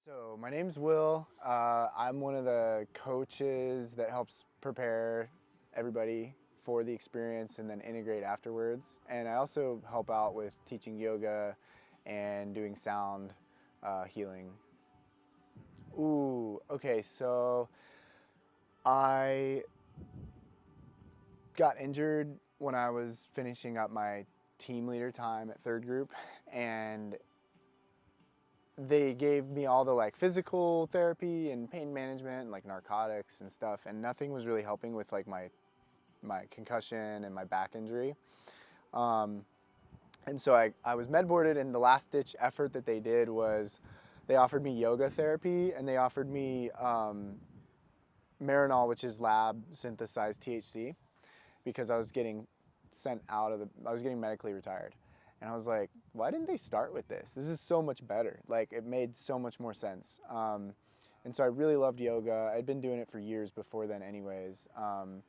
So my name's Will. I'm one of the coaches that helps prepare everybody for the experience and then integrate afterwards. And I also help out with teaching yoga and doing sound healing. Ooh, okay, so I got injured when I was finishing up my team leader time at third group, and they gave me all the like physical therapy and pain management and like narcotics and stuff, and nothing was really helping with like my concussion and my back injury. um, and so I was med boarded, and the last ditch effort that they did was they offered me yoga therapy, and they offered me Marinol, which is lab synthesized THC, because I was getting I was getting medically retired. And I was like, why didn't they start with this? This is so much better. Like, it made so much more sense. And so I really loved yoga. I'd been doing it for years before then anyways. And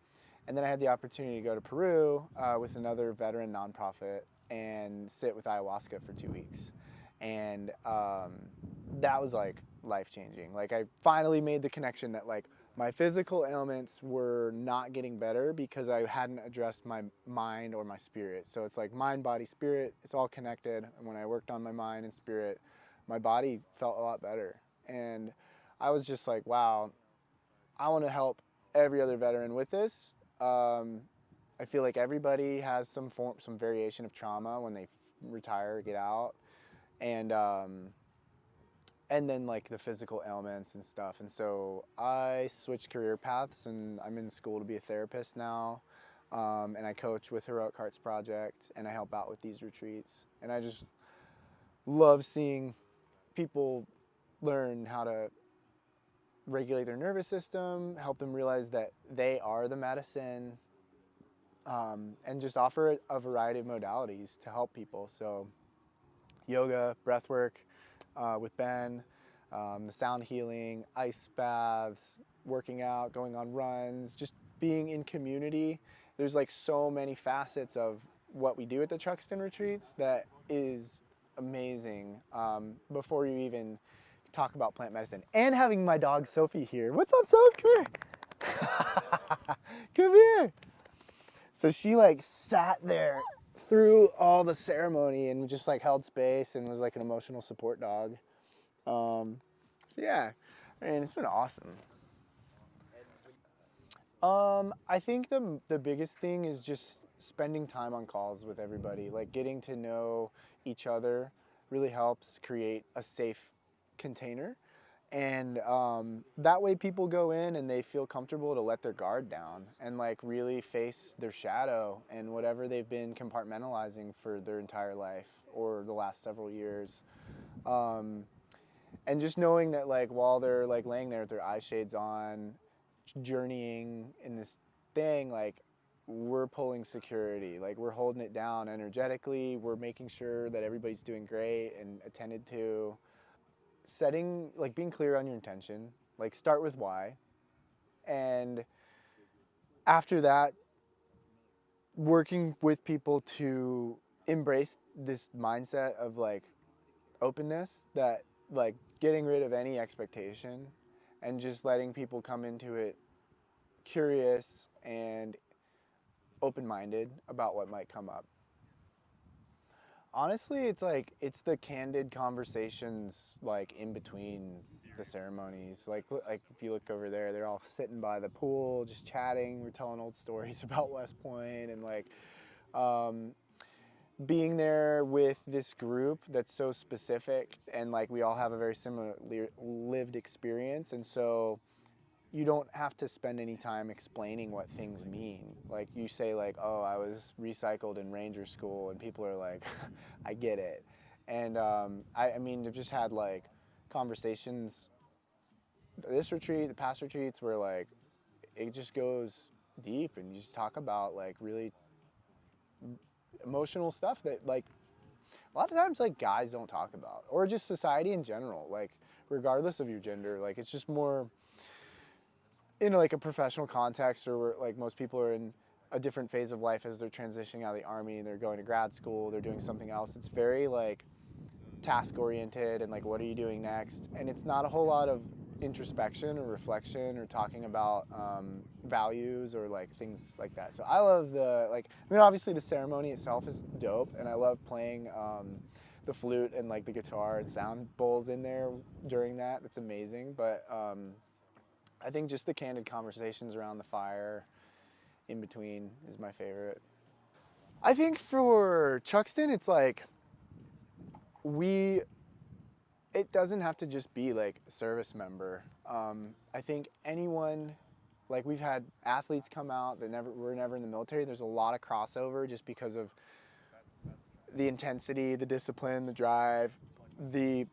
then I had the opportunity to go to Peru with another veteran nonprofit and sit with ayahuasca for 2 weeks. And that was like life-changing. Like, I finally made the connection that like my physical ailments were not getting better because I hadn't addressed my mind or my spirit. So it's like mind, body, spirit, it's all connected. And when I worked on my mind and spirit, my body felt a lot better. And I was just like, wow, I want to help every other veteran with this. I feel like everybody has some variation of trauma when they retire or get out. And then like the physical ailments and stuff. And so I switched career paths, and I'm in school to be a therapist now. And I coach with Heroic Hearts Project, and I help out with these retreats. And I just love seeing people learn how to regulate their nervous system, help them realize that they are the medicine, and just offer a variety of modalities to help people. So yoga, breath work, with Ben, the sound healing, ice baths, working out, going on runs, just being in community. There's like so many facets of what we do at the Truxtun retreats that is amazing, before you even talk about plant medicine. And having my dog Sophie here. What's up, Sophie? Come here. Come here. So she like sat there through all the ceremony and just like held space and was like an emotional support dog. So yeah, I mean, it's been awesome. I think the biggest thing is just spending time on calls with everybody. Like, getting to know each other really helps create a safe container. And that way people go in and they feel comfortable to let their guard down and like really face their shadow and whatever they've been compartmentalizing for their entire life or the last several years. And just knowing that like while they're like laying there with their eye shades on, journeying in this thing, like we're pulling security, like we're holding it down energetically, we're making sure that everybody's doing great and attended to. Setting, like being clear on your intention, like start with why, and after that working with people to embrace this mindset of like openness, that like getting rid of any expectation and just letting people come into it curious and open-minded about what might come up. Honestly, it's the candid conversations like in between the ceremonies. Like if you look over there, they're all sitting by the pool, just chatting. We're telling old stories about West Point, and like being there with this group that's so specific, and like we all have a very similar lived experience, and so you don't have to spend any time explaining what things mean. Like you say like, oh, I was recycled in Ranger School, and people are like, I get it. And I mean, they've just had like conversations, this retreat, the past retreats, where like it just goes deep and you just talk about like really emotional stuff that like a lot of times like guys don't talk about, or just society in general, like regardless of your gender. Like it's just more in like a professional context, or where like most people are in a different phase of life as they're transitioning out of the army, they're going to grad school, they're doing something else. It's very like task oriented and like what are you doing next, and it's not a whole lot of introspection or reflection or talking about values or like things like that. So I love the like, I mean, obviously the ceremony itself is dope, and I love playing the flute and like the guitar and sound bowls in there during that. That's amazing. But I think just the candid conversations around the fire in between is my favorite. I think for Truxtun, it's like it doesn't have to just be like a service member. I think anyone, like we've had athletes come out that were never in the military. There's a lot of crossover just because of the intensity, the discipline, the drive, the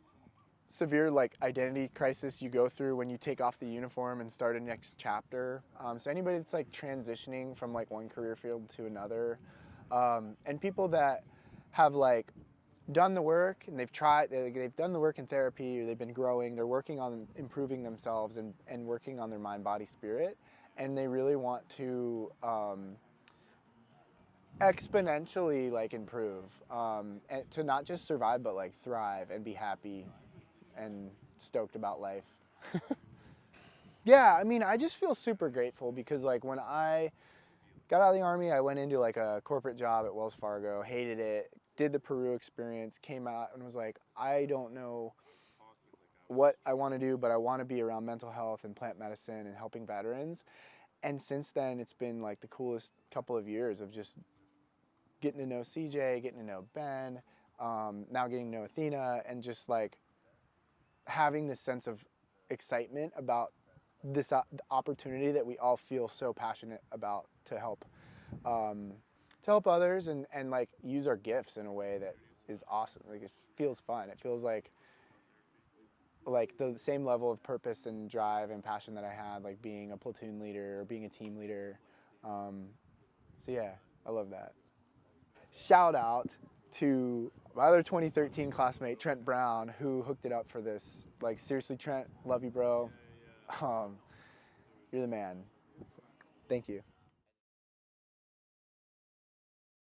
severe like identity crisis you go through when you take off the uniform and start a next chapter. So anybody that's like transitioning from like one career field to another, and people that have like done the work and they've done the work in therapy, or they've been growing, they're working on improving themselves and working on their mind, body, spirit, and they really want to exponentially like improve, and to not just survive but like thrive and be happy and stoked about life. Yeah, I mean, I just feel super grateful because like when I got out of the Army, I went into like a corporate job at Wells Fargo, hated it, did the Peru experience, came out and was like, I don't know what I want to do, but I want to be around mental health and plant medicine and helping veterans. And since then, it's been like the coolest couple of years of just getting to know CJ, getting to know Ben, now getting to know Athena, and just like having this sense of excitement about this opportunity that we all feel so passionate about to help others and like use our gifts in a way that is awesome. Like it feels fun. It feels like the same level of purpose and drive and passion that I had like being a platoon leader or being a team leader. So yeah, I love that. Shout out to my other 2013 classmate, Trent Brown, who hooked it up for this. Like seriously, Trent, love you, bro. You're the man. Thank you.